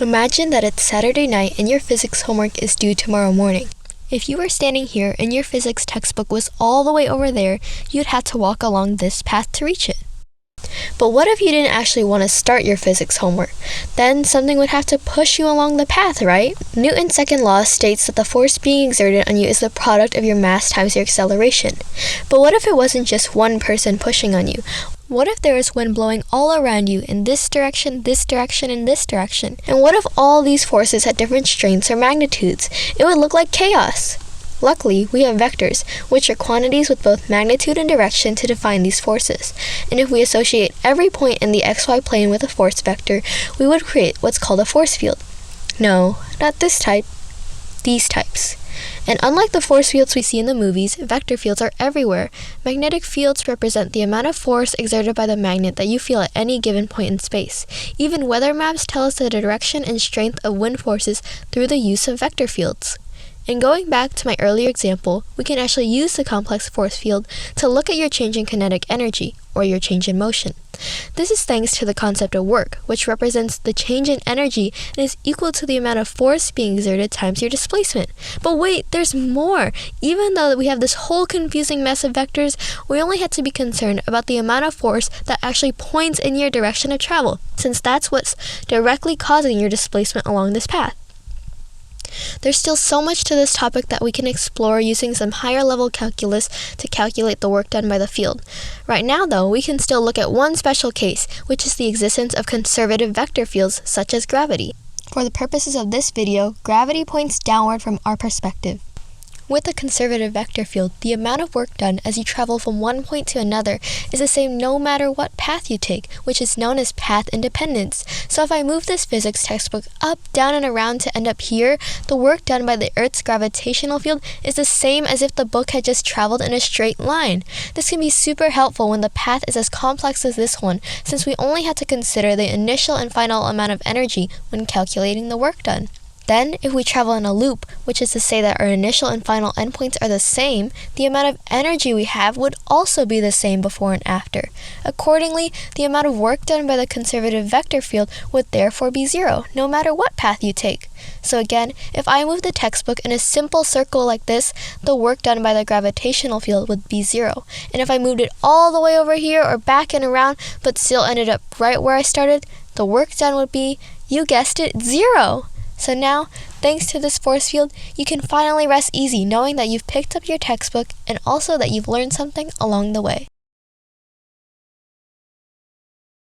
Imagine that it's Saturday night and your physics homework is due tomorrow morning. If you were standing here and your physics textbook was all the way over there, you'd have to walk along this path to reach it. But what if you didn't actually want to start your physics homework? Then something would have to push you along the path, right? Newton's second law states that the force being exerted on you is the product of your mass times your acceleration. But what if it wasn't just one person pushing on you? What if there is wind blowing all around you in this direction, and this direction? And what if all these forces had different strengths or magnitudes? It would look like chaos. Luckily, we have vectors, which are quantities with both magnitude and direction to define these forces. And if we associate every point in the xy plane with a force vector, we would create what's called a force field. No, not this type. These types. And unlike the force fields we see in the movies, vector fields are everywhere. Magnetic fields represent the amount of force exerted by the magnet that you feel at any given point in space. Even weather maps tell us the direction and strength of wind forces through the use of vector fields. And going back to my earlier example, we can actually use the complex force field to look at your change in kinetic energy, or your change in motion. This is thanks to the concept of work, which represents the change in energy and is equal to the amount of force being exerted times your displacement. But wait, there's more! Even though we have this whole confusing mess of vectors, we only have to be concerned about the amount of force that actually points in your direction of travel, since that's what's directly causing your displacement along this path. There's still so much to this topic that we can explore using some higher level calculus to calculate the work done by the field. Right now though, we can still look at one special case, which is the existence of conservative vector fields such as gravity. For the purposes of this video, gravity points downward from our perspective. With a conservative vector field, the amount of work done as you travel from one point to another is the same no matter what path you take, which is known as path independence. So if I move this physics textbook up, down, and around to end up here, the work done by the Earth's gravitational field is the same as if the book had just traveled in a straight line. This can be super helpful when the path is as complex as this one, since we only have to consider the initial and final amount of energy when calculating the work done. Then, if we travel in a loop, which is to say that our initial and final endpoints are the same, the amount of energy we have would also be the same before and after. Accordingly, the amount of work done by the conservative vector field would therefore be zero, no matter what path you take. So again, if I move the textbook in a simple circle like this, the work done by the gravitational field would be zero. And if I moved it all the way over here or back and around, but still ended up right where I started, the work done would be, you guessed it, zero! So now, thanks to this force field, you can finally rest easy knowing that you've picked up your textbook and also that you've learned something along the way.